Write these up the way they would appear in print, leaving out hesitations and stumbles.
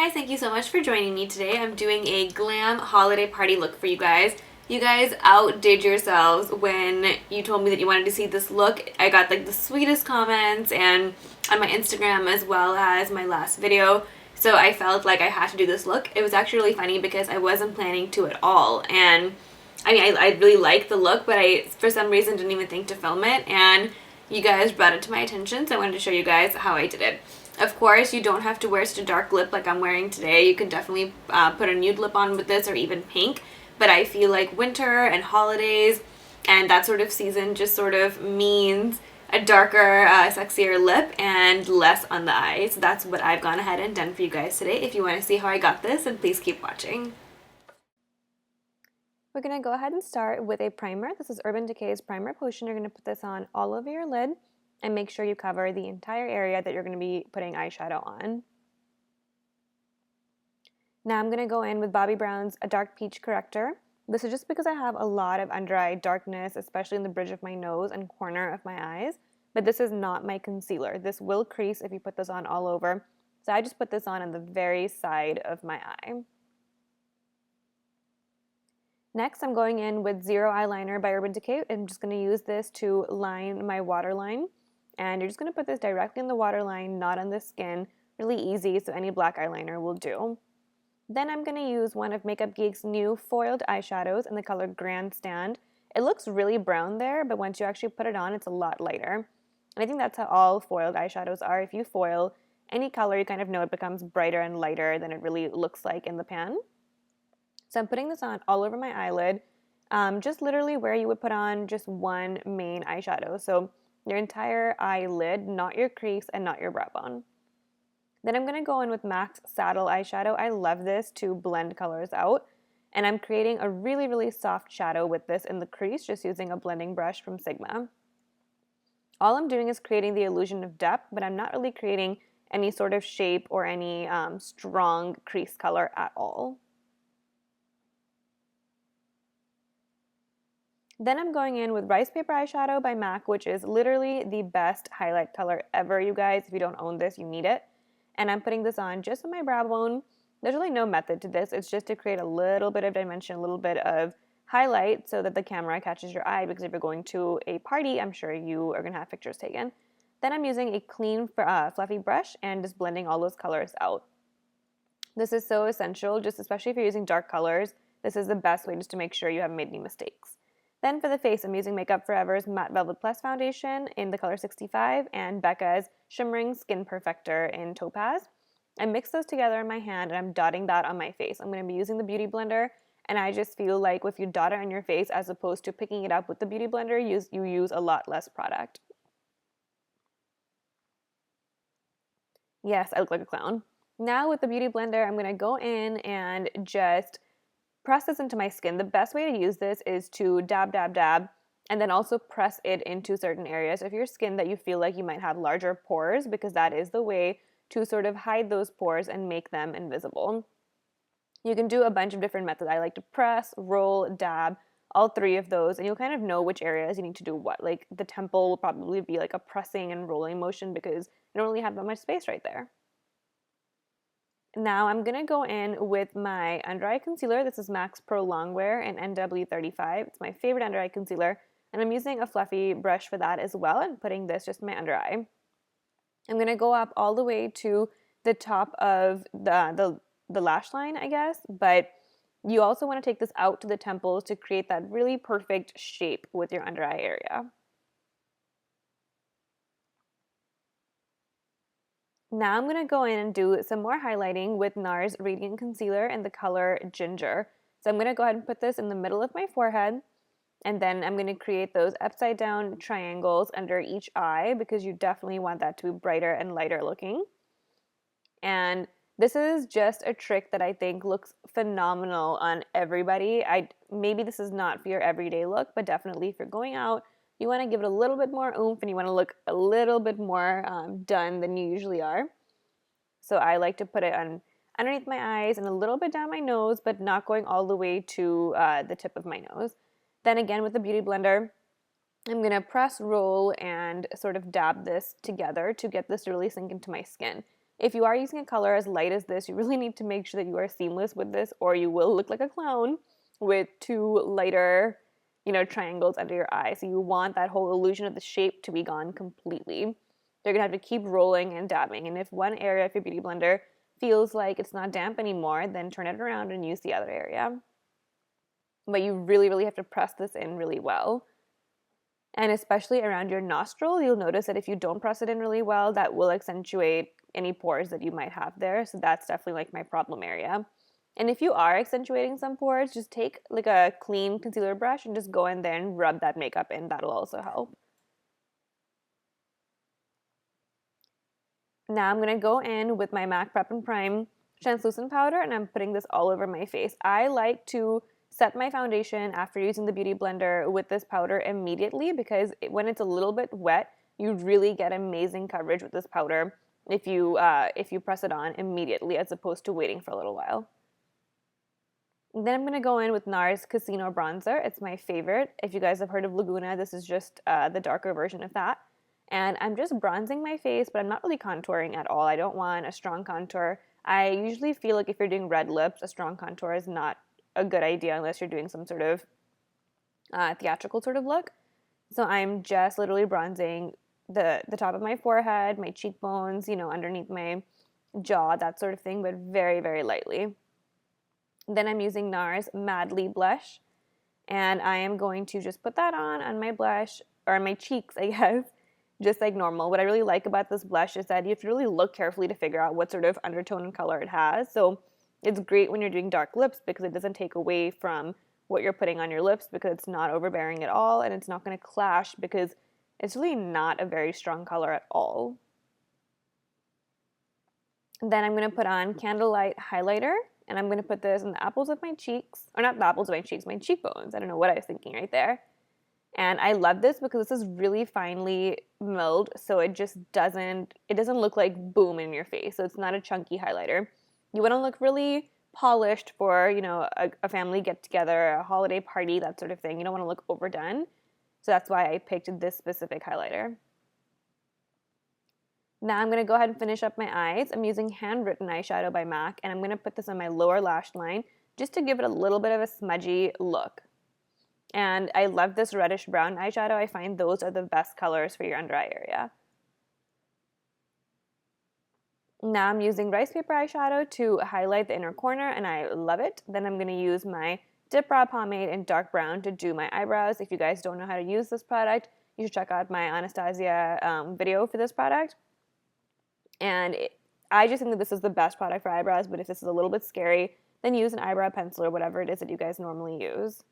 guys, thank you so much for joining me today. I'm doing a glam holiday party look for you guys. You guys outdid yourselves when you told me that you wanted to see this look. I got like the sweetest comments and on my Instagram as well as my last video. So I felt like I had to do this look. It was actually really funny because I wasn't planning to at all. And I mean, I really liked the look, but I, for some reason, didn't even think to film it. And you guys brought it to my attention, so I wanted to show you guys how I did it. Of course, you don't have to wear such a dark lip like I'm wearing today. You can definitely put a nude lip on with this or even pink. But I feel like winter and holidays and that sort of season just sort of means a darker, sexier lip and less on the eyes. So that's what I've gone ahead and done for you guys today. If you want to see how I got this, then please keep watching. We're going to go ahead and start with a primer. This is Urban Decay's Primer Potion. You're going to put this on all over your lid and make sure you cover the entire area that you're going to be putting eyeshadow on. Now I'm going to go in with Bobbi Brown's A Dark Peach Corrector. This is just because I have a lot of under eye darkness, especially in the bridge of my nose and corner of my eyes. But this is not my concealer. This will crease if you put this on all over. So I just put this on the very side of my eye. Next, I'm going in with Zero Eyeliner by Urban Decay. I'm just going to use this to line my waterline. And you're just going to put this directly in the waterline, not on the skin. Really easy, so any black eyeliner will do. Then I'm going to use one of Makeup Geek's new foiled eyeshadows in the color Grandstand. It looks really brown there, but once you actually put it on, it's a lot lighter. And I think that's how all foiled eyeshadows are. If you foil any color, you kind of know it becomes brighter and lighter than it really looks like in the pan. So I'm putting this on all over my eyelid, just literally where you would put on just one main eyeshadow. So your entire eyelid, not your crease and not your brow bone. Then I'm going to go in with MAC's Saddle eyeshadow. I love this to blend colors out. And I'm creating a really, really soft shadow with this in the crease, just using a blending brush from Sigma. All I'm doing is creating the illusion of depth, but I'm not really creating any sort of shape or any strong crease color at all. Then I'm going in with Ricepaper eyeshadow by MAC, which is literally the best highlight color ever, you guys. If you don't own this, you need it. And I'm putting this on just on my brow bone. There's really no method to this. It's just to create a little bit of dimension, a little bit of highlight so that the camera catches your eye, because if you're going to a party, I'm sure you are going to have pictures taken. Then I'm using a clean, fluffy brush and just blending all those colors out. This is so essential, just especially if you're using dark colors. This is the best way just to make sure you haven't made any mistakes. Then for the face, I'm using Makeup Forever's Matte Velvet Plus Foundation in the color 65 and Becca's Shimmering Skin Perfector in Topaz. I mix those together in my hand and I'm dotting that on my face. I'm going to be using the Beauty Blender, and I just feel like if you dot it on your face as opposed to picking it up with the Beauty Blender, you use a lot less product. Yes, I look like a clown. Now with the Beauty Blender, I'm going to go in and just press this into my skin. The best way to use this is to dab, dab, dab, and then also press it into certain areas of your skin that you feel like you might have larger pores, because that is the way to sort of hide those pores and make them invisible. You can do a bunch of different methods. I like to press, roll, dab, all three of those, and you'll kind of know which areas you need to do what. Like the temple will probably be like a pressing and rolling motion because you don't really have that much space right there. Now I'm going to go in with my under eye concealer. This is MAC's Pro Longwear in NW35. It's my favorite under eye concealer, and I'm using a fluffy brush for that as well and putting this just in my under eye. I'm going to go up all the way to the top of the lash line, I guess, but you also want to take this out to the temples to create that really perfect shape with your under eye area. Now I'm going to go in and do some more highlighting with NARS Radiant Concealer in the color Ginger. So I'm going to go ahead and put this in the middle of my forehead, and then I'm going to create those upside down triangles under each eye, because you definitely want that to be brighter and lighter looking. And this is just a trick that I think looks phenomenal on everybody. Maybe this is not for your everyday look, but definitely if you're going out, you want to give it a little bit more oomph and you want to look a little bit more done than you usually are. So I like to put it on underneath my eyes and a little bit down my nose, but not going all the way to the tip of my nose. Then again with the Beauty Blender, I'm going to press, roll, and sort of dab this together to get this to really sink into my skin. If you are using a color as light as this, you really need to make sure that you are seamless with this, or you will look like a clown with two lighter, triangles under your eye. So you want that whole illusion of the shape to be gone completely. You're gonna have to keep rolling and dabbing. And if one area of your beauty blender feels like it's not damp anymore, then turn it around and use the other area. But you really, really have to press this in really well. And especially around your nostril, you'll notice that if you don't press it in really well, that will accentuate any pores that you might have there. So that's definitely like my problem area. And if you are accentuating some pores, just take like a clean concealer brush and just go in there and rub that makeup in. That'll also help. Now I'm going to go in with my MAC Prep and Prime translucent powder, and I'm putting this all over my face. I like to set my foundation after using the Beauty Blender with this powder immediately, because when it's a little bit wet, you really get amazing coverage with this powder if you press it on immediately as opposed to waiting for a little while. And then I'm going to go in with NARS Casino Bronzer. It's my favorite. If you guys have heard of Laguna, this is just the darker version of that. And I'm just bronzing my face, but I'm not really contouring at all. I don't want a strong contour. I usually feel like if you're doing red lips, a strong contour is not a good idea unless you're doing some sort of theatrical sort of look. So I'm just literally bronzing the top of my forehead, my cheekbones, underneath my jaw, that sort of thing, but very, very lightly. Then I'm using NARS Madly Blush, and I am going to just put that on my blush, or on my cheeks, I guess, just like normal. What I really like about this blush is that you have to really look carefully to figure out what sort of undertone and color it has. So it's great when you're doing dark lips because it doesn't take away from what you're putting on your lips, because it's not overbearing at all, and it's not going to clash because it's really not a very strong color at all. Then I'm going to put on Candlelight Highlighter, and I'm going to put this in the apples of my cheeks, or not the apples of my cheeks, my cheekbones. I don't know what I was thinking right there. And I love this because this is really finely milled, so it doesn't look like boom in your face. So it's not a chunky highlighter. You want to look really polished for, a family get-together, a holiday party, that sort of thing. You don't want to look overdone. So that's why I picked this specific highlighter. Now I'm going to go ahead and finish up my eyes. I'm using Handwritten eyeshadow by MAC, and I'm going to put this on my lower lash line just to give it a little bit of a smudgy look. And I love this reddish brown eyeshadow. I find those are the best colors for your under eye area. Now I'm using ricepaper eyeshadow to highlight the inner corner, and I love it. Then I'm going to use my Dip Brow Pomade in dark brown to do my eyebrows. If you guys don't know how to use this product, you should check out my Anastasia video for this product. And I just think that this is the best product for eyebrows, but if this is a little bit scary, then use an eyebrow pencil or whatever it is that you guys normally use.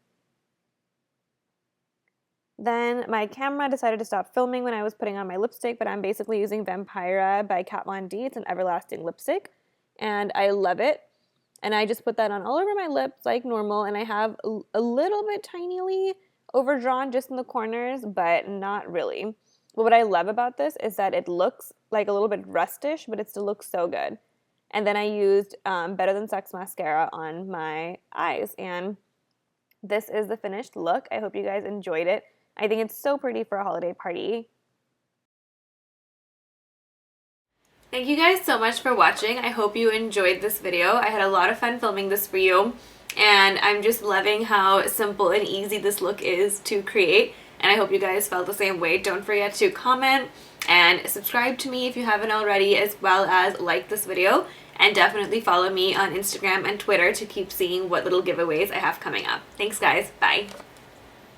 Then my camera decided to stop filming when I was putting on my lipstick, but I'm basically using Vampira by Kat Von D. It's an everlasting lipstick, and I love it. And I just put that on all over my lips like normal, and I have a little bit tinily overdrawn just in the corners, but not really. But what I love about this is that it looks like a little bit rustish, but it still looks so good. And then I used Better Than Sex mascara on my eyes, and this is the finished look. I hope you guys enjoyed it. I think it's so pretty for a holiday party. Thank you guys so much for watching. I hope you enjoyed this video. I had a lot of fun filming this for you, and I'm just loving how simple and easy this look is to create, and I hope you guys felt the same way. Don't forget to comment and subscribe to me if you haven't already, as well as like this video, and definitely follow me on Instagram and Twitter to keep seeing what little giveaways I have coming up. Thanks guys, bye!